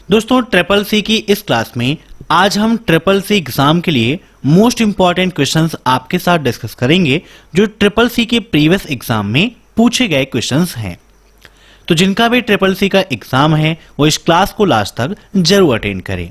दोस्तों triple C की इस क्लास में आज हम ट्रिपल सी एग्जाम के लिए मोस्ट इंपॉर्टेंट क्वेश्चंस आपके साथ डिस्कस करेंगे जो ट्रिपल सी के प्रीवियस एग्जाम में पूछे गए क्वेश्चंस हैं। तो जिनका भी ट्रिपल सी का एग्जाम है वो इस क्लास को लास्ट तक जरूर अटेंड करें।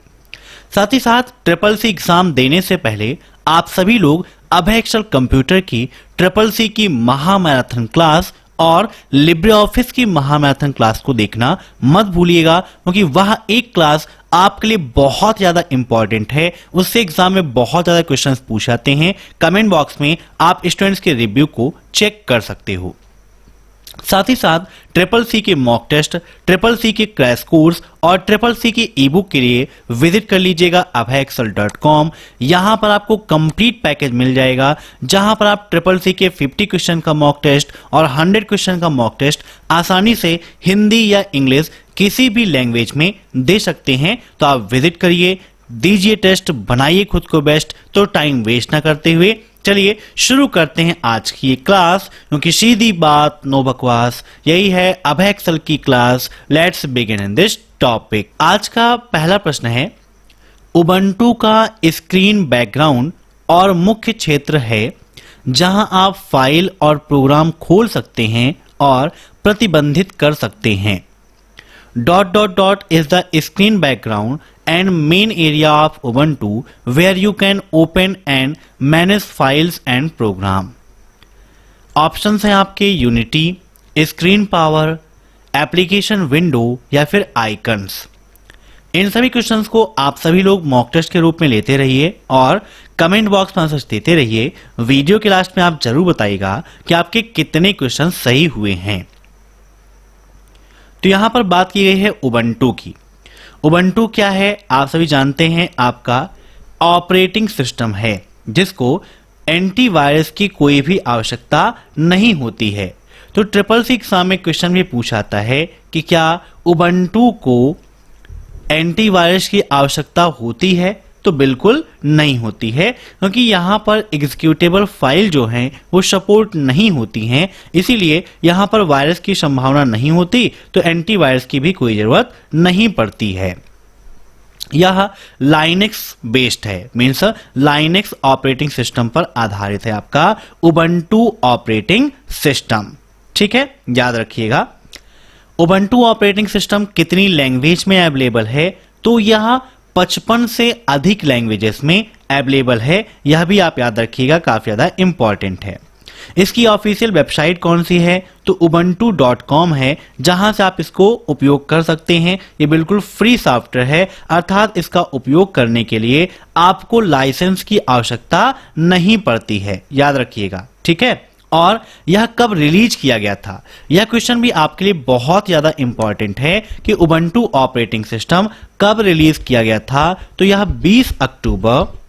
साथ ही साथ ट्रिपल सी एग्जाम देने से पहले आप सभी लोग अभय एक्सेल कंप्यूटर की ट्रिपल सी की महामैराथन क्लास और लिब्रे ऑफिस की महामैराथन क्लास को देखना मत भूलिएगा, क्योंकि वह एक क्लास आपके लिए बहुत ज्यादा इंपॉर्टेंट है। उससे एग्जाम में बहुत ज्यादा क्वेश्चंस पूछ जाते हैं। कमेंट बॉक्स में आप स्टूडेंट्स के रिव्यू को चेक कर सकते हो। साथ ही साथ ट्रिपल सी के मॉक टेस्ट, ट्रिपल सी के क्रैश कोर्स और ट्रिपल सी की ई बुक के लिए विजिट कर लीजिएगा abhayexcel.com। यहां पर आपको कंप्लीट पैकेज मिल जाएगा, जहां पर आप ट्रिपल सी के 50 क्वेश्चन का मॉक टेस्ट और 100 क्वेश्चन का मॉक टेस्ट आसानी से हिंदी या इंग्लिश किसी भी लैंग्वेज में दे सकते हैं। तो आप विजिट करिए, दीजिए टेस्ट, बनाइए खुद को बेस्ट। तो टाइम वेस्ट ना करते हुए चलिए शुरू करते हैं आज की ये क्लास, क्योंकि सीधी बात नो बकवास, यही है अभय एक्सेल की class. Let's begin in this topic. आज का पहला प्रश्न है, उबंटू का स्क्रीन बैकग्राउंड और मुख्य क्षेत्र है जहां आप फाइल और प्रोग्राम खोल सकते हैं और प्रतिबंधित कर सकते हैं। Dot dot dot is the screen background and main area of Ubuntu where you can open and manage files and program। Options हैं आपके unity, screen power, application window या फिर आइकन्स। इन सभी क्वेश्चंस को आप सभी लोग मॉक टेस्ट के रूप में लेते रहिए और कमेंट बॉक्स में आंसर देते रहिए। वीडियो के लास्ट में आप जरूर बताइएगा कि आपके कितने क्वेश्चन सही हुए हैं। तो यहां पर बात की गई है उबंटू की। उबंटू क्या है आप सभी जानते हैं, आपका ऑपरेटिंग सिस्टम है जिसको एंटीवायरस की कोई भी आवश्यकता नहीं होती है। तो ट्रिपल सी एग्जाम में क्वेश्चन भी पूछा जाता है कि क्या उबंटू को एंटीवायरस की आवश्यकता होती है? तो बिल्कुल नहीं होती है, क्योंकि यहां पर एग्जीक्यूटेबल फाइल जो हैं वो सपोर्ट नहीं होती हैं, इसीलिए यहां पर वायरस की संभावना नहीं होती। तो एंटीवायरस की भी कोई जरूरत नहीं पड़ती है। यह लाइनेक्स बेस्ड है, मीन्स लाइनेक्स ऑपरेटिंग सिस्टम पर आधारित है आपका उबंटू ऑपरेटिंग सिस्टम। ठीक है, याद रखिएगा। उबंटू ऑपरेटिंग सिस्टम कितनी लैंग्वेज में अवेलेबल है? तो यह 55 से अधिक लैंग्वेजेस में अवेलेबल है। यह भी आप याद रखिएगा, काफी ज्यादा इंपॉर्टेंट है। इसकी ऑफिशियल वेबसाइट कौन सी है? तो ubuntu.com है, जहां से आप इसको उपयोग कर सकते हैं। ये बिल्कुल फ्री सॉफ्टवेयर है, अर्थात इसका उपयोग करने के लिए आपको लाइसेंस की आवश्यकता नहीं पड़ती है, याद रखिएगा। ठीक है, और यह कब रिलीज किया गया था? यह क्वेश्चन भी आपके लिए बहुत ज्यादा इंपॉर्टेंट है कि उबंटू ऑपरेटिंग सिस्टम कब रिलीज किया गया था। तो यह 20 अक्टूबर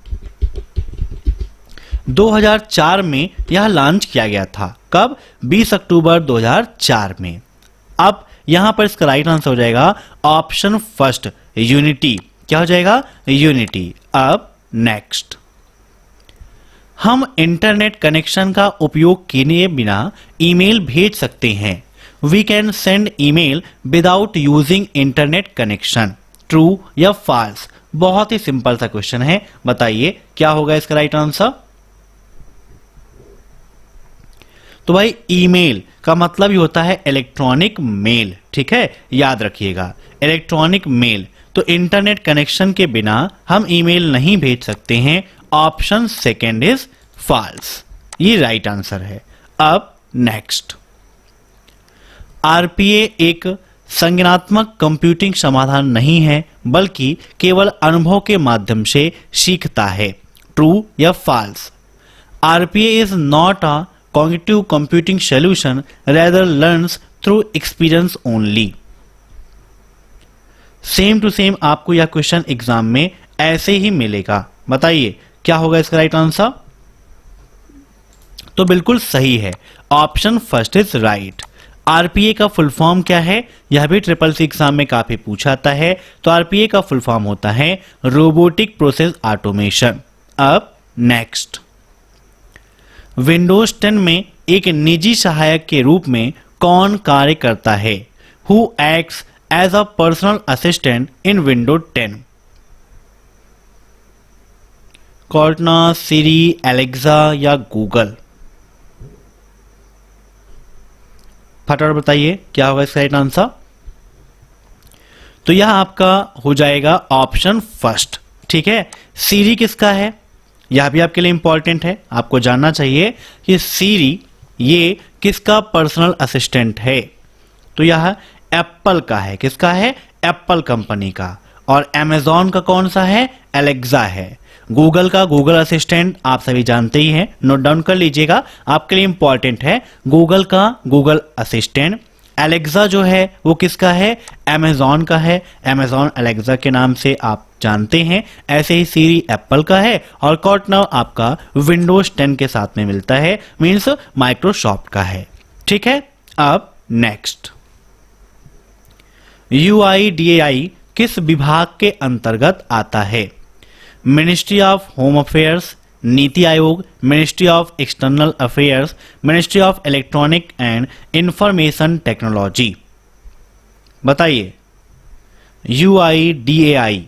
2004 में यह लॉन्च किया गया था। कब? 20 अक्टूबर 2004 में। अब यहां पर इसका राइट आंसर हो जाएगा ऑप्शन फर्स्ट, यूनिटी। क्या हो जाएगा? यूनिटी। अब नेक्स्ट, हम इंटरनेट कनेक्शन का उपयोग किए बिना ईमेल भेज सकते हैं। We can send email without using internet connection. True या फॉल्स? बहुत ही सिंपल सा क्वेश्चन है, बताइए क्या होगा इसका राइट आंसर। तो भाई ईमेल का मतलब ही होता है इलेक्ट्रॉनिक मेल। ठीक है, याद रखिएगा, इलेक्ट्रॉनिक मेल। तो इंटरनेट कनेक्शन के बिना हम ईमेल नहीं भेज सकते हैं। ऑप्शन सेकेंड इज फॉल्स, ये राइट आंसर है। अब नेक्स्ट, आरपीए एक संज्ञानात्मक कंप्यूटिंग समाधान नहीं है, बल्कि केवल अनुभव के माध्यम से सीखता है। ट्रू या false? RPA is not a cognitive computing solution, rather learns through experience only. Same to same आपको यह क्वेश्चन एग्जाम में ऐसे ही मिलेगा। बताइए क्या होगा इसका राइट आंसर। तो बिल्कुल सही है, option first is right. RPA का फुल फॉर्म क्या है? यह भी ट्रिपल सी एग्जाम में काफी पूछा जाता है। तो आरपीए का फुल फॉर्म होता है रोबोटिक प्रोसेस ऑटोमेशन। अब नेक्स्ट, विंडोज 10 में एक निजी सहायक के रूप में कौन कार्य करता है? Who acts as a personal assistant in window 10? Cortana, Siri, Alexa या गूगल? फटाफट बताइए क्या होगा इसका राइट आंसर। तो यह आपका हो जाएगा ऑप्शन फर्स्ट। ठीक है, सीरी किसका है, यह भी आपके लिए इंपॉर्टेंट है, आपको जानना चाहिए कि सीरी ये किसका पर्सनल असिस्टेंट है। तो यह एप्पल का है, किसका है, एप्पल कंपनी का। और अमेजॉन का कौन सा है, एलेक्सा है। गूगल का गूगल असिस्टेंट आप सभी जानते ही हैं, नोट डाउन कर लीजिएगा, आपके लिए इंपॉर्टेंट है। गूगल का गूगल असिस्टेंट। एलेक्सा जो है वो किसका है, अमेजॉन का है, अमेजॉन एलेक्सा के नाम से आप जानते हैं। ऐसे ही सीरी एप्पल का है और कॉर्टना आपका विंडोज 10 के साथ में मिलता है, मींस माइक्रोसॉफ्ट का है। ठीक है, अब नेक्स्ट, UIDAI किस विभाग के अंतर्गत आता है? Ministry of home affairs, NITI Aayog, ministry of external affairs, ministry of electronic and information technology? बताइए। UIDAI।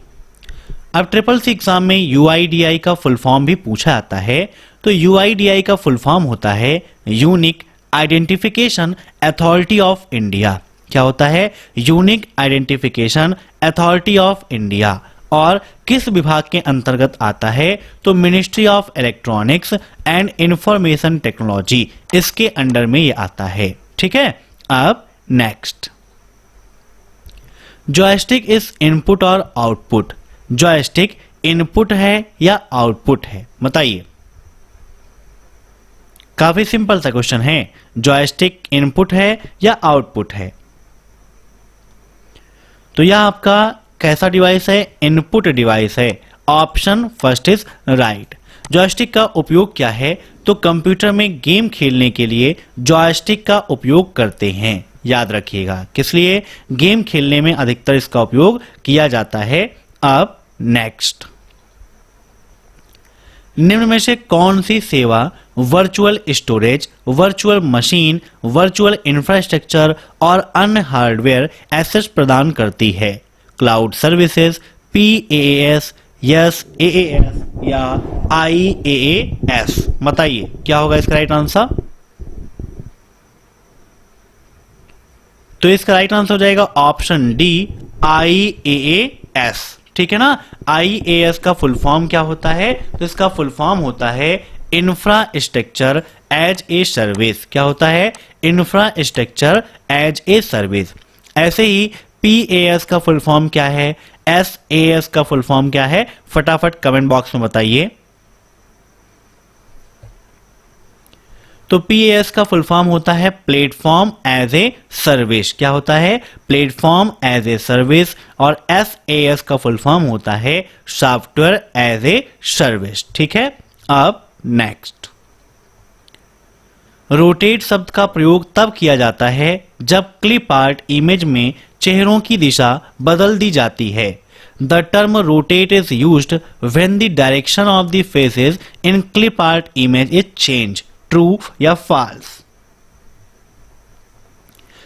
अब ट्रिपल सी एग्जाम में UIDAI का फुल फॉर्म भी पूछा जाता है। तो UIDAI का फुल फॉर्म होता है unique identification authority of India. क्या होता है, unique identification authority of India. और किस विभाग के अंतर्गत आता है, तो ministry of electronics and information technology, इसके अंडर में ये आता है। ठीक है, अब नेक्स्ट, जॉयस्टिक इज इनपुट और आउटपुट? जॉयस्टिक इनपुट है या आउटपुट है, बताइए। काफी सिंपल सा क्वेश्चन है, जॉयस्टिक इनपुट है या आउटपुट है? तो यह आपका कैसा डिवाइस है, इनपुट डिवाइस है। Option first is right. Joystick का उपयोग क्या है, तो कंप्यूटर में गेम खेलने के लिए जॉयस्टिक का उपयोग करते हैं। याद रखिएगा, किस लिए, गेम खेलने में अधिकतर इसका उपयोग किया जाता है। अब नेक्स्ट, निम्न में से कौन सी सेवा virtual storage, virtual machine, virtual infrastructure और अन्य हार्डवेयर एसेट्स प्रदान करती है? क्लाउड सर्विसेज, PaaS, SaaS या IaaS? बताइए क्या होगा इसका राइट आंसर। तो इसका राइट आंसर हो जाएगा ऑप्शन डी, IaaS। ठीक है ना, IaaS का फुल फॉर्म क्या होता है, तो इसका फुल फॉर्म होता है इंफ्रास्ट्रक्चर एज ए सर्विस। क्या होता है, इंफ्रास्ट्रक्चर एज ए सर्विस। ऐसे ही PaaS का फुल फॉर्म क्या है, SaaS का फुल फॉर्म क्या है, फटाफट कमेंट बॉक्स में बताइए। तो PaaS का फुल फॉर्म होता है प्लेटफॉर्म एज ए सर्विस। क्या होता है, प्लेटफॉर्म एज ए सर्विस। और SaaS का फुल फॉर्म होता है सॉफ्टवेयर एज ए सर्विस। ठीक है, अब नेक्स्ट, रोटेट शब्द का प्रयोग तब किया जाता है जब क्लिप आर्ट इमेज में चेहरों की दिशा बदल दी जाती है। The term rotate is used when the direction of the faces in clip art image is change. True या फॉल्स?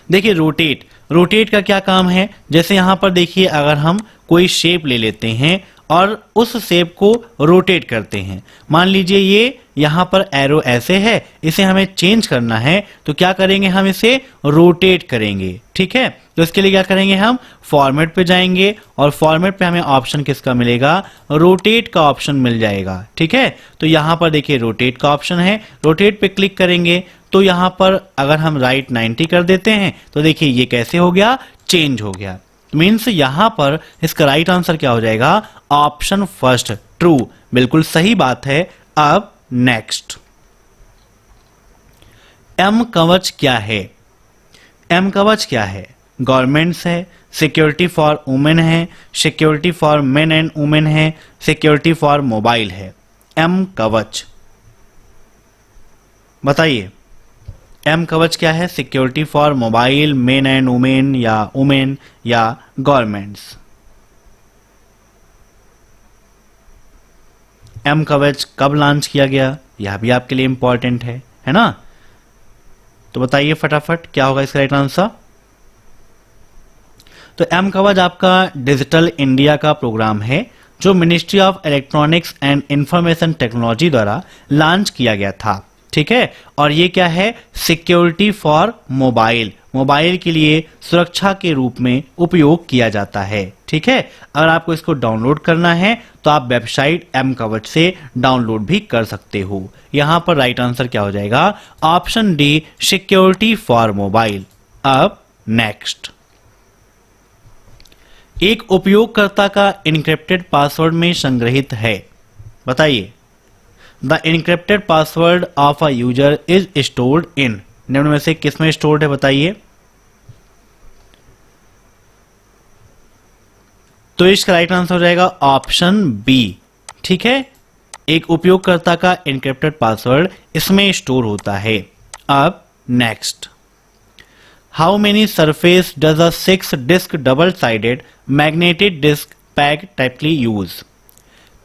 देखिए, रोटेट का क्या काम है, जैसे यहां पर देखिए, अगर हम कोई शेप ले लेते हैं और उस शेप को रोटेट करते हैं, मान लीजिए ये यहां पर एरो ऐसे है, इसे हमें चेंज करना है, तो क्या करेंगे, हम इसे रोटेट करेंगे। ठीक है, तो इसके लिए क्या करेंगे, हम फॉर्मेट पे जाएंगे और फॉर्मेट पे हमें ऑप्शन किसका मिलेगा, रोटेट का ऑप्शन मिल जाएगा। ठीक है, तो यहां पर देखिए रोटेट का ऑप्शन है, रोटेट पे क्लिक करेंगे तो यहां पर अगर हम राइट 90 कर देते हैं तो देखिए ये कैसे हो गया, चेंज हो गया। मीन्स यहां पर इसका राइट आंसर क्या हो जाएगा, ऑप्शन फर्स्ट, ट्रू, बिल्कुल सही बात है। अब नेक्स्ट, एम कवच क्या है? एम कवच क्या है? गवर्नमेंट्स है, सिक्योरिटी फॉर वुमेन है, security for main and women है, सिक्योरिटी फॉर मोबाइल है? एम कवच बताइए, एम कवच क्या है? Security for mobile, main and women या गवर्नमेंट्स? एम कवच कब लॉन्च किया गया, यह भी आपके लिए इंपॉर्टेंट है ना? तो बताइए फटाफट क्या होगा इसका राइट आंसर। तो एम कवच आपका डिजिटल इंडिया का प्रोग्राम है जो ministry of electronics and information technology द्वारा लॉन्च किया गया था। ठीक है, और ये क्या है, सिक्योरिटी फॉर मोबाइल, मोबाइल के लिए सुरक्षा के रूप में उपयोग किया जाता है। ठीक है, अगर आपको इसको डाउनलोड करना है तो आप वेबसाइट एम कवच से डाउनलोड भी कर सकते हो। यहां पर राइट आंसर क्या हो जाएगा, option D, security for mobile. अब नेक्स्ट, एक उपयोगकर्ता का इनक्रिप्टेड पासवर्ड में संग्रहित है, बताइए। The encrypted password of a user is stored in, निम्न में से किस में स्टोर्ड है, बताइए। तो इसका राइट आंसर हो जाएगा ऑप्शन बी। ठीक है, एक उपयोगकर्ता का इनक्रिप्टेड पासवर्ड इसमें स्टोर होता है। अब next, how many surface does a 6 disc double sided magnetic disc pack typically use.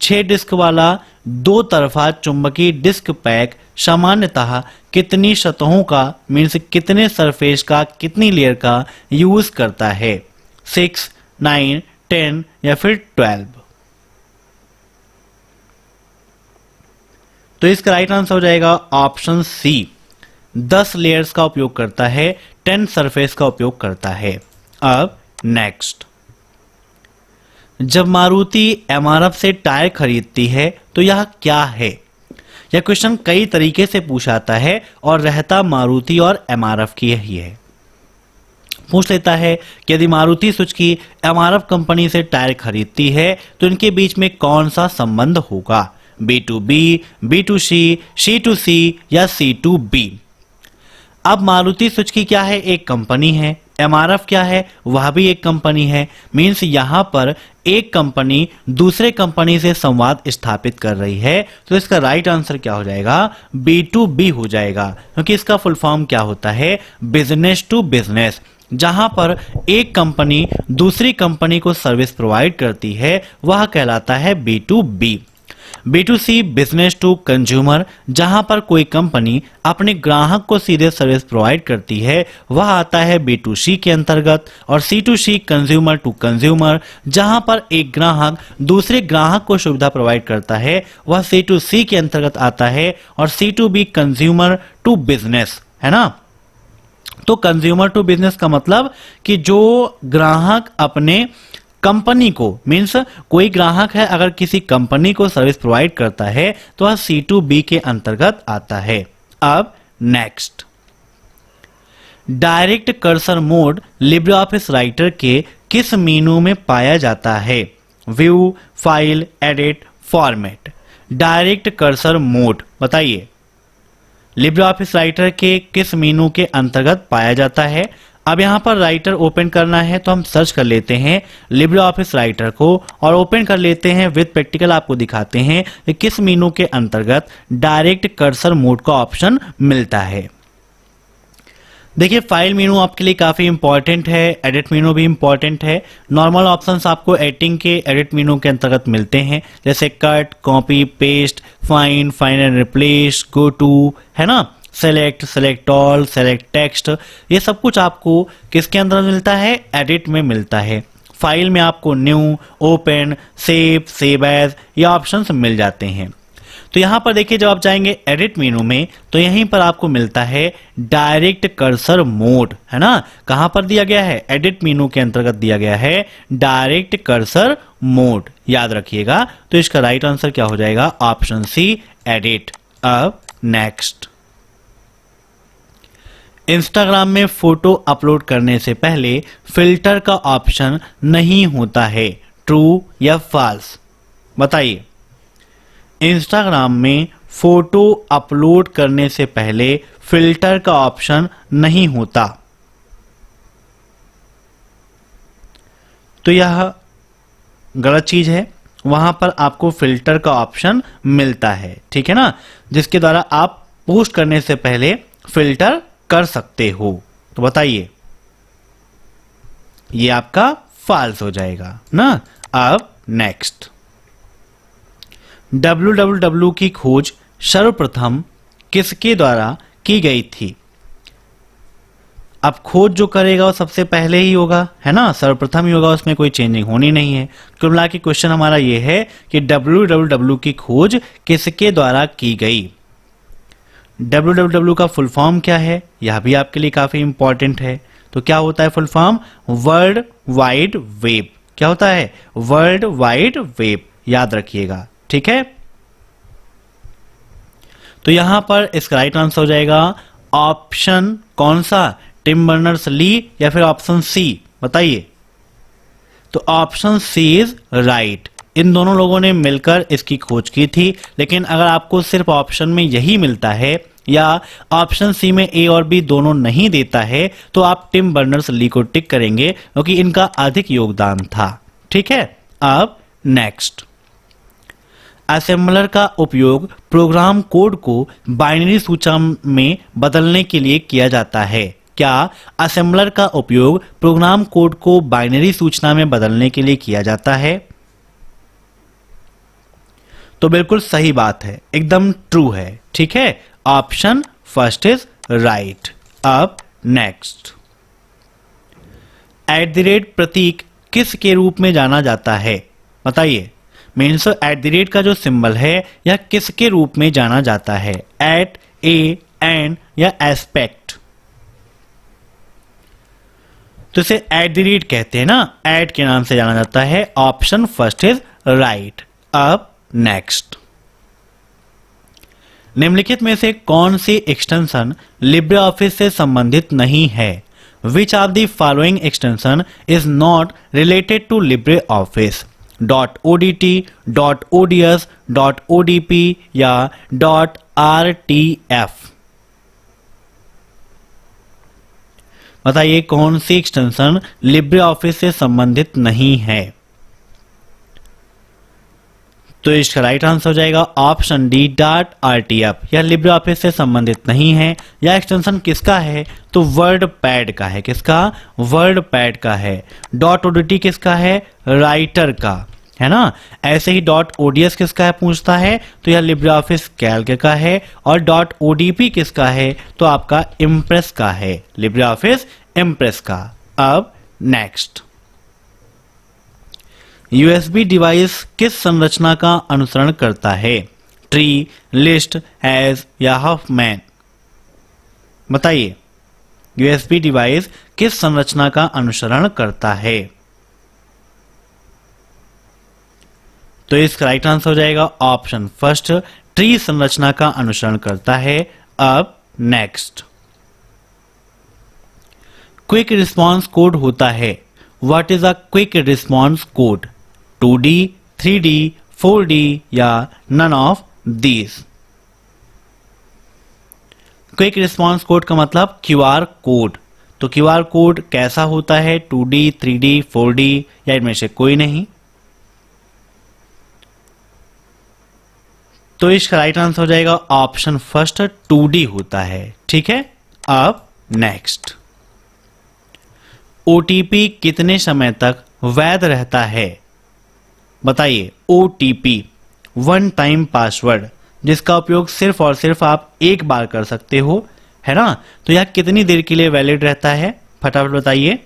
6 disc वाला दो तरफा चुंबकीय डिस्क पैक सामान्यतः कितनी सतहों का, मीन्स कितने सरफेस का, कितनी लेयर का यूज करता है, 6, 9, 10 या फिर 12। तो इसका राइट आंसर हो जाएगा ऑप्शन सी, 10 लेयर्स का उपयोग करता है, 10 सरफेस का उपयोग करता है। अब नेक्स्ट, जब मारुति एमआरएफ से टायर खरीदती है तो यह क्या है। यह क्वेश्चन कई तरीके से पूछाता है और रहता मारुति और एमआरएफ की ही है। पूछ लेता है कि यदि मारुति सुजुकी एमआरएफ कंपनी से टायर खरीदती है तो इनके बीच में कौन सा संबंध होगा, B2B, B2C, C2C या C2B। अब मारुति सुजुकी क्या है, एक कंपनी है, एमआरएफ क्या है, वह भी एक कंपनी है। मींस यहां पर एक कंपनी दूसरे कंपनी से संवाद स्थापित कर रही है, तो इसका राइट आंसर क्या हो जाएगा, B2B हो जाएगा, क्योंकि इसका फुल फॉर्म क्या होता है, बिजनेस टू बिजनेस। जहां पर एक कंपनी दूसरी कंपनी को सर्विस प्रोवाइड करती है वह कहलाता है B2B। B2C, business to consumer, जहां पर कोई कंपनी अपने ग्राहक को सीधे सर्विस प्रोवाइड करती है वह आता है B2C के अंतर्गत। और C2C, कंज्यूमर टू कंज्यूमर, जहां पर एक ग्राहक दूसरे ग्राहक को सुविधा प्रोवाइड करता है वह C2C के अंतर्गत आता है। और C2B, कंज्यूमर टू बिजनेस, है ना। तो कंज्यूमर टू बिजनेस का मतलब कि जो ग्राहक अपने कंपनी को, मीन्स कोई ग्राहक है अगर किसी कंपनी को सर्विस प्रोवाइड करता है तो वह C2B के अंतर्गत आता है। अब next, direct cursor mode Libre office writer के किस मेनू में पाया जाता है, view, file, edit, format. Direct cursor mode बताइए, लिब्रे ऑफिस राइटर के किस मेनू के अंतर्गत पाया जाता है। अब यहां पर राइटर ओपन करना है तो हम सर्च कर लेते हैं लिब्रे ऑफिस राइटर को और ओपन कर लेते हैं विद प्रैक्टिकल, आपको दिखाते हैं कि किस मेनू के अंतर्गत डायरेक्ट कर्सर मोड का ऑप्शन मिलता है। देखिए, फाइल मेनू आपके लिए काफी इंपॉर्टेंट है, एडिट मेनू भी इंपॉर्टेंट है। नॉर्मल ऑप्शंस आपको एडिटिंग के एडिट मेनू के अंतर्गत मिलते हैं, जैसे cut, copy, paste, find, find and replace, go to, है ना, select, select all, select text, ये सब कुछ आपको किसके अंदर मिलता है, एडिट में मिलता है। फाइल में आपको new, open, save, save as ये ऑप्शंस मिल जाते हैं। तो यहां पर देखिए, जब आप जाएंगे एडिट मेनू में तो यहीं पर आपको मिलता है डायरेक्ट कर्सर मोड, है ना। कहां पर दिया गया है, एडिट मेनू के अंतर्गत दिया गया है डायरेक्ट कर्सर मोड, याद रखिएगा। तो इसका राइट आंसर क्या हो जाएगा, ऑप्शन सी, एडिट। अब नेक्स्ट, इंस्टाग्राम में फोटो अपलोड करने से पहले फिल्टर का ऑप्शन नहीं होता है, ट्रू या फॉल्स, बताइए। इंस्टाग्राम में फोटो अपलोड करने से पहले फिल्टर का ऑप्शन नहीं होता, तो यह गलत चीज है। वहां पर आपको फिल्टर का ऑप्शन मिलता है, ठीक है ना, जिसके द्वारा आप पोस्ट करने से पहले फिल्टर कर सकते हो। तो बताइए, ये आपका फॉल्स हो जाएगा ना। अब नेक्स्ट, www की खोज सर्वप्रथम किसके द्वारा की गई थी। अब खोज जो करेगा वो सबसे पहले ही होगा, है ना, सर्वप्रथम ही होगा, उसमें कोई चेंजिंग होनी नहीं है। कुल मिला के क्वेश्चन हमारा ये है कि www की खोज किसके द्वारा की गई। www का फुल फॉर्म क्या है, यह भी आपके लिए काफी इंपॉर्टेंट है। तो क्या होता है full form? World wide web. क्या होता है? वर्ल्ड वाइड वेब, याद रखिएगा, ठीक है। तो यहां पर इसका राइट आंसर हो जाएगा ऑप्शन कौन सा, टिम बर्नर्स ली या फिर ऑप्शन सी, बताइए। तो ऑप्शन सी इज राइट। इन दोनों लोगों ने मिलकर इसकी खोज की थी, लेकिन अगर आपको सिर्फ ऑप्शन में यही मिलता है या ऑप्शन सी में ए और बी दोनों नहीं देता है तो आप टिम बर्नर्स ली को टिक करेंगे क्योंकि इनका अधिक योगदान था, ठीक है। अब नेक्स्ट, असेंबलर का उपयोग प्रोग्राम कोड को बाइनरी सूचना में बदलने के लिए किया जाता है। क्या असेंबलर का उपयोग प्रोग्राम कोड को बाइनरी सूचना में बदलने के लिए किया जाता है? तो बिल्कुल सही बात है, एकदम ट्रू है, ठीक है। Option first is right. अब नेक्स्ट, @ प्रतीक किस के रूप में जाना जाता है, बताइए। मीन्स @ का जो सिंबल है यह किसके रूप में जाना जाता है? एट, ए, एन या एस्पेक्ट? तो इसे @ कहते हैं ना, ऐड के नाम से जाना जाता है। Option first is right. अब नेक्स्ट, निम्नलिखित में से कौन सी एक्सटेंशन लिब्रे ऑफिस से संबंधित नहीं है? Which of the following extension is not related to LibreOffice? .odt, .ods, .odp या .rtf? बताइए कौन सी एक्सटेंशन लिब्रे ऑफिस से संबंधित नहीं है। तो इसका राइट आंसर हो जाएगा ऑप्शन डी .rtf। यह लिब्रे ऑफिस से संबंधित नहीं है। यह एक्सटेंशन किसका है? तो वर्ड पैड का है। किसका? वर्ड पैड का है। .odt किसका है? राइटर का, है ना। ऐसे ही .ods किसका है पूछता है, तो यह लिब्रे ऑफिस कैल्क का है। और .odp किसका है? तो आपका इम्प्रेस का है, लिब्रे ऑफिस इम्प्रेस का। अब नेक्स्ट, यूएसबी डिवाइस किस संरचना का अनुसरण करता है? ट्री, लिस्ट, हैज या हफमैन? बताइए यूएसबी डिवाइस किस संरचना का अनुसरण करता है। तो इसका राइट आंसर हो जाएगा ऑप्शन फर्स्ट, ट्री संरचना का अनुसरण करता है। अब नेक्स्ट, क्विक रिस्पॉन्स कोड होता है। What is a quick response code? 2D, 3D, 4D या none of these? Quick response code का मतलब क्यूआर कोड। तो क्यूआर कोड कैसा होता है? 2D, 3D, 4D या इनमें से कोई नहीं? तो इसका राइट आंसर हो जाएगा ऑप्शन फर्स्ट, 2D होता है, ठीक है। अब नेक्स्ट, ओटीपी कितने समय तक वैध रहता है? बताइए। ओटीपी वन टाइम पासवर्ड, जिसका उपयोग सिर्फ और सिर्फ आप एक बार कर सकते हो, है ना। तो यह कितनी देर के लिए वैलिड रहता है? फटाफट बताइए।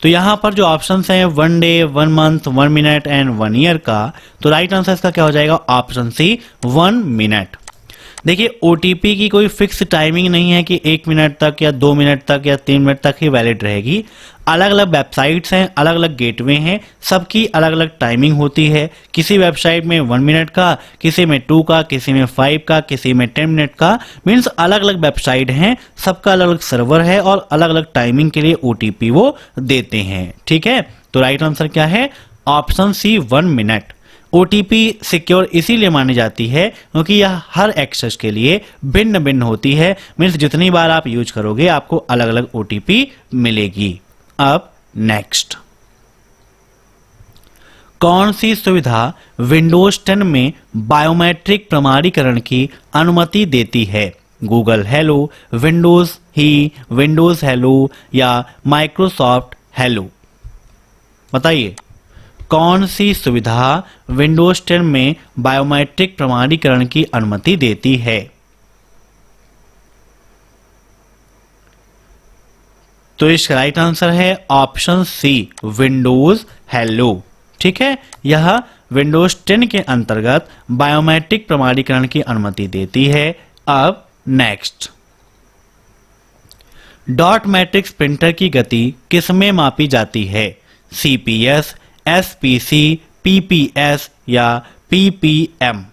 तो यहां पर जो ऑप्शंस हैं 1 day, 1 month, 1 minute and 1 year का, तो राइट आंसर इसका क्या हो जाएगा? Option C 1 minute. देखिए ओटीपी की कोई फिक्स टाइमिंग नहीं है कि 1 मिनट तक या 2 मिनट तक या 3 मिनट तक ही वैलिड रहेगी। अलग अलग वेबसाइट्स हैं, अलग अलग गेटवे हैं, सबकी अलग अलग टाइमिंग होती है। किसी वेबसाइट में 1 मिनट का, किसी में 2 का, किसी में 5 का, किसी में 10 मिनट का। मीन्स अलग अलग वेबसाइट हैं, सबका अलग अलग सर्वर है और अलग अलग टाइमिंग के लिए ओटीपी वो देते हैं, ठीक है। तो राइट आंसर क्या है? Option C 1 minute. OTP secure इसीलिए मानी जाती है क्योंकि यह हर एक्सेस के लिए भिन्न भिन्न होती है। मीन्स जितनी बार आप यूज करोगे आपको अलग अलग ओटीपी मिलेगी। अब नेक्स्ट, कौन सी सुविधा विंडोज 10 में बायोमेट्रिक प्रमाणीकरण की अनुमति देती है? गूगल हेलो, विंडोज ही, विंडोज हेलो या माइक्रोसॉफ्ट हेलो? बताइए कौन सी सुविधा विंडोज 10 में बायोमेट्रिक प्रमाणीकरण की अनुमति देती है? तो इसका राइट आंसर है ऑप्शन सी, विंडोज हेलो। ठीक है, यह विंडोज 10 के अंतर्गत बायोमेट्रिक प्रमाणीकरण की अनुमति देती है। अब नेक्स्ट, डॉट मैट्रिक्स प्रिंटर की गति किसमें मापी जाती है? सीपीएस, एसपीसी, पीपीएस या पीपीएम?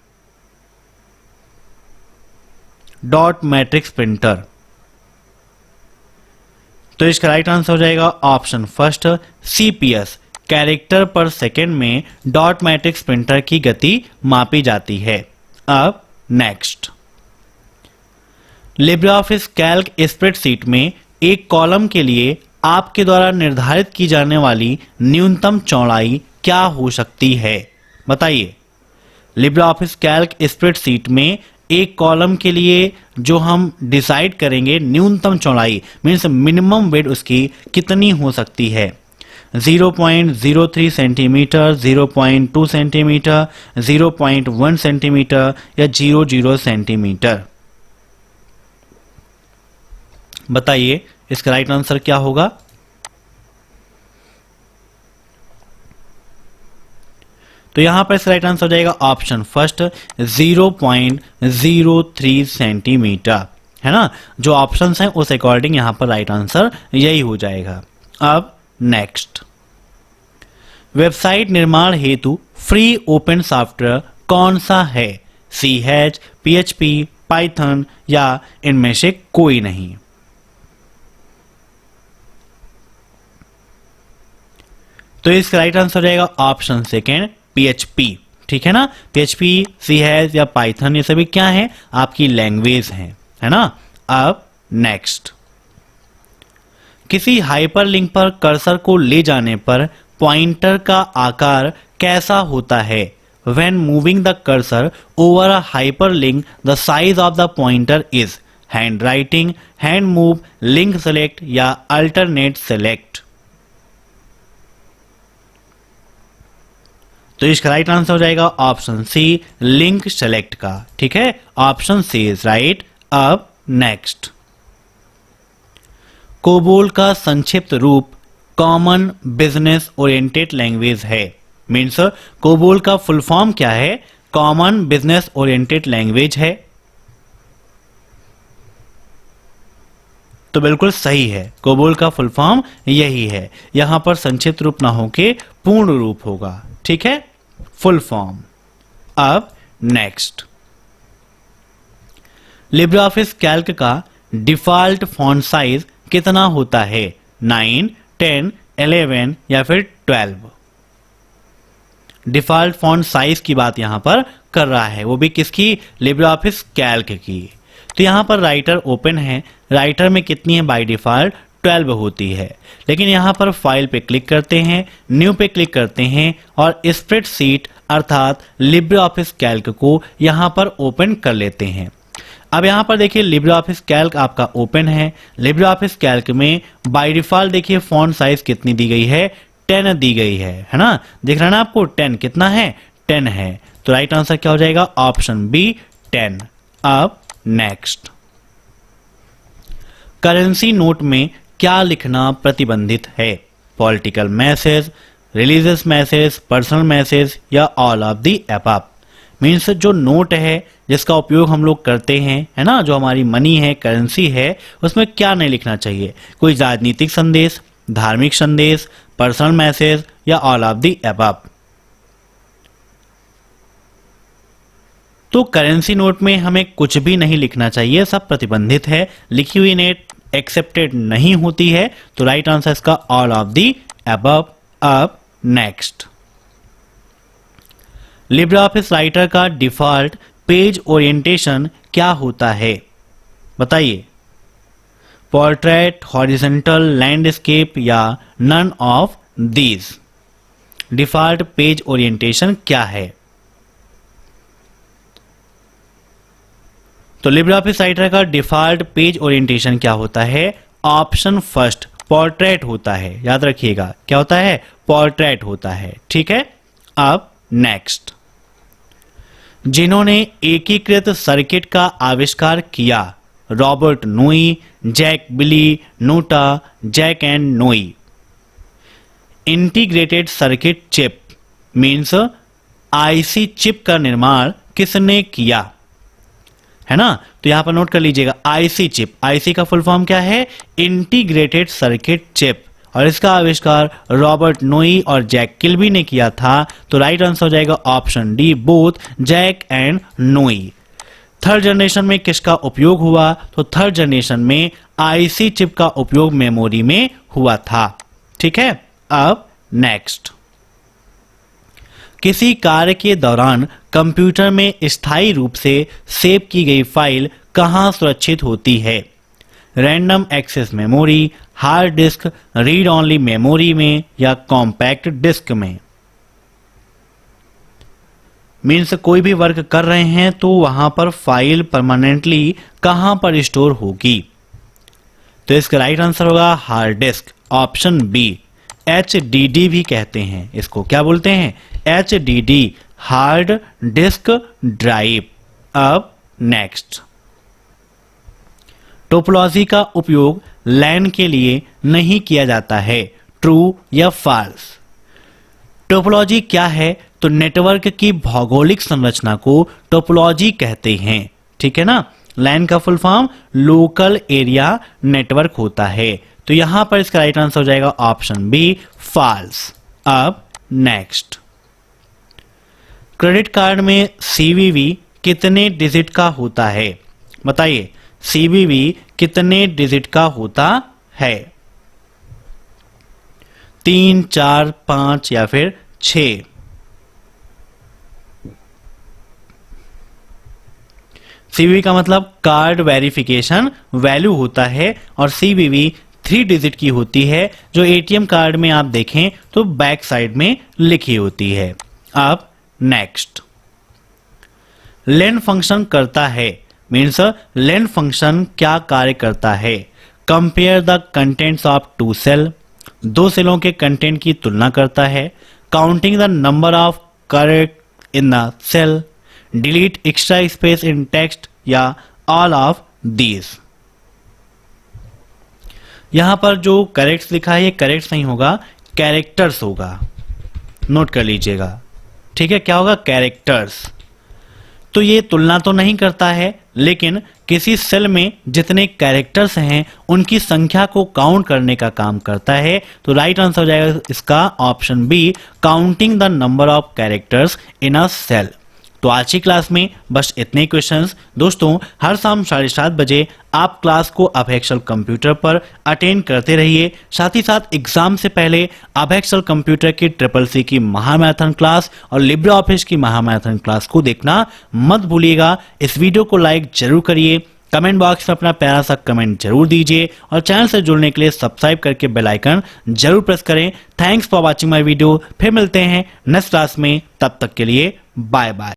डॉट मैट्रिक्स प्रिंटर, तो इसका राइट आंसर हो जाएगा ऑप्शन फर्स्ट, सीपीएस। कैरेक्टर पर सेकेंड में डॉट मैट्रिक्स प्रिंटर की गति मापी जाती है। अब नेक्स्ट, लिब्रियोफिस कैल्क स्प्रेडशीट में एक कॉलम के लिए आपके द्वारा निर्धारित की जाने वाली न्यूनतम चौड़ाई क्या हो सकती है? बताइए। लिब्रियोफिस कैल्क स्प्रेडशीट में एक कॉलम के लिए जो हम डिसाइड करेंगे न्यूनतम चौड़ाई मीन्स मिनिमम विड्थ उसकी कितनी हो सकती है? 0.03 सेंटीमीटर, 0.2 सेंटीमीटर, 0.1 सेंटीमीटर या 0.0 सेंटीमीटर? बताइए इसका राइट आंसर क्या होगा? तो यहां पर इसका राइट आंसर हो जाएगा ऑप्शन फर्स्ट, 0.03 सेंटीमीटर, है ना। जो ऑप्शंस हैं उस अकॉर्डिंग यहां पर राइट आंसर यही हो जाएगा। अब नेक्स्ट, वेबसाइट निर्माण हेतु फ्री ओपन सॉफ्टवेयर कौन सा है? CH, PHP, पाइथन या इनमें से कोई नहीं? तो इसका राइट आंसर हो जाएगा ऑप्शन सेकेंड, PHP। ठीक है ना, PHP, CH या पाइथन ये सभी क्या है? आपकी लैंग्वेज है ना। अब नेक्स्ट, किसी हाइपरलिंक पर कर्सर को ले जाने पर पॉइंटर का आकार कैसा होता है? When moving the cursor over a hyperlink, the size of the pointer is handwriting, hand move, link select या alternate select? तो इसका राइट आंसर हो जाएगा ऑप्शन सी, लिंक सेलेक्ट का। ठीक है, ऑप्शन सी इज राइट। अब नेक्स्ट, कोबोल का संक्षिप्त रूप कॉमन बिजनेस ओरिएंटेड लैंग्वेज है। मीन्स कोबोल का फुल फॉर्म क्या है? कॉमन बिजनेस ओरिएंटेड लैंग्वेज है। तो बिल्कुल सही है, कोबोल का फुल फॉर्म यही है। यहां पर संक्षिप्त रूप ना होके पूर्ण रूप होगा। ठीक है, फुल फॉर्म। अब नेक्स्ट, लिब्रियोफिस कैल्क का डिफॉल्ट फॉन्ट साइज कितना होता है? 9, 10, 11 या फिर 12? डिफॉल्ट फॉन्ट साइज की बात यहां पर कर रहा है, वो भी किसकी? लिब्रियोफिस कैल्क की। तो यहां पर राइटर ओपन है, राइटर में कितनी है बाय डिफॉल्ट? 12 होती है। लेकिन यहां पर फाइल पे क्लिक करते हैं, न्यू पे क्लिक करते हैं और स्प्रेडशीट अर्थात लिब्रियोफिस कैल्क को यहां पर ओपन कर लेते हैं। अब यहां पर देखिए लिब्रियोफिस कैल्क आपका ओपन है। लिब्रियोफिस कैल्क में बाय डिफॉल्ट देखिए फॉन्ट साइज कितनी दी गई है? 10 दी गई है ना। दिख रहा है ना आपको? 10 कितना है? 10 है। तो राइट आंसर क्या हो जाएगा? Option B, 10। अब नेक्स्ट, करेंसी नोट में क्या लिखना प्रतिबंधित है? Political message, religious message, personal message या all of the above? Means जो नोट है जिसका उपयोग हम लोग करते हैं, है ना, जो हमारी मनी है, करेंसी है, उसमें क्या नहीं लिखना चाहिए? कोई राजनीतिक संदेश, धार्मिक संदेश, पर्सनल मैसेज या ऑल ऑफ द अबव? तो करेंसी नोट में हमें कुछ भी नहीं लिखना चाहिए, सब प्रतिबंधित है। लिखी हुई नोट एक्सेप्टेड नहीं होती है। तो राइट आंसर इसका ऑल ऑफ द अबव। अब नेक्स्ट, लिब्रियोफिस राइटर का डिफॉल्ट पेज ओरिएंटेशन क्या होता है? बताइए। पोर्ट्रेट, हॉरिजॉन्टल, लैंडस्केप या none of these? Default page orientation क्या है? तो लिब्रियोफिस राइटर का डिफॉल्ट पेज ओरिएंटेशन क्या होता है? ऑप्शन फर्स्ट, पोर्ट्रेट होता है। याद रखिएगा क्या होता है? पोर्ट्रेट होता है। ठीक है। अब नेक्स्ट, जिन्होंने एकीकृत सर्किट का आविष्कार किया रॉबर्ट नोई, जैक बिली, NOTA, Jack and Noyce. Integrated circuit chip means IC chip का निर्माण किसने किया, है ना। तो यहां पर नोट कर लीजिएगा आईसी चिप, आईसी का फुल फॉर्म क्या है, इंटीग्रेटेड सर्किट चिप, और इसका आविष्कार रॉबर्ट नोई और जैक किल्बी ने किया था। तो राइट आंसर हो जाएगा option D, both Jack and Noy. Third generation में किसका उपयोग हुआ, तो थर्ड जनरेशन में आईसी चिप का उपयोग मेमोरी में हुआ था। ठीक है, अब नेक्स्ट, किसी कार्य के दौरान कंप्यूटर में स्थायी रूप से सेव की गई फाइल कहां सुरक्षित होती है, random access memory, hard disk, read only memory में, या कॉम्पैक्ट डिस्क में। मीन्स कोई भी वर्क कर रहे हैं तो वहां पर फाइल परमानेंटली कहां पर स्टोर होगी, तो इसका राइट आंसर होगा hard disk, option B. HDD भी कहते हैं इसको, क्या बोलते हैं, HDD, हार्ड डिस्क ड्राइव। अब नेक्स्ट, टोपोलॉजी का उपयोग लैन के लिए नहीं किया जाता है, ट्रू या फॉल्स। टोपोलॉजी क्या है, तो नेटवर्क की भौगोलिक संरचना को टोपोलॉजी कहते हैं। ठीक है ना, लैन का full form local area network होता है। तो यहां पर इसका राइट आंसर हो जाएगा ऑप्शन बी, फॉल्स। अब नेक्स्ट, क्रेडिट कार्ड में CVV कितने डिजिट का होता है, बताइए CVV कितने डिजिट का होता है, 3, 4, 5 या फिर 6। CVV का मतलब कार्ड वेरिफिकेशन वैल्यू होता है, और CVV 3 डिजिट की होती है, जो ATM कार्ड में आप देखें तो बैक साइड में लिखी होती है। अब नेक्स्ट, लेन फंक्शन करता है, मीन्स लेन फंक्शन क्या कार्य करता है, compare the contents of 2 cell, 2 सेलों के कंटेंट की तुलना करता है, counting the number of correct in the cell, delete extra space in text, या ऑल ऑफ दीज। यहां पर जो करेक्ट्स लिखा है ये करेक्ट्स नहीं होगा, कैरेक्टर्स होगा, नोट कर लीजिएगा। ठीक है, क्या होगा, कैरेक्टर्स। तो ये तुलना तो नहीं करता है, लेकिन किसी सेल में जितने कैरेक्टर्स हैं उनकी संख्या को काउंट करने का काम करता है। तो राइट आंसर हो जाएगा इसका option B, counting the number of characters in a cell. तो आज की क्लास में बस इतने क्वेश्चंस। दोस्तों, हर शाम 7:30 बजे आप क्लास को अबएक्सेल कंप्यूटर पर अटेंड करते रहिए। साथ ही साथ एग्जाम से पहले अबएक्सेल कंप्यूटर की CCC की महामैराथन क्लास और लिब्रे ऑफिस की महामैराथन क्लास को देखना मत भूलिएगा। इस वीडियो को लाइक जरूर करिए, कमेंट बॉक्स में अपना प्यारा सा कमेंट जरूर दीजिए, और चैनल से जुड़ने के लिए सब्सक्राइब करके बेल आइकन जरूर प्रेस करें। Thanks for watching my video. फिर मिलते हैं नेक्स्ट क्लास में, तब तक के लिए बाय बाय।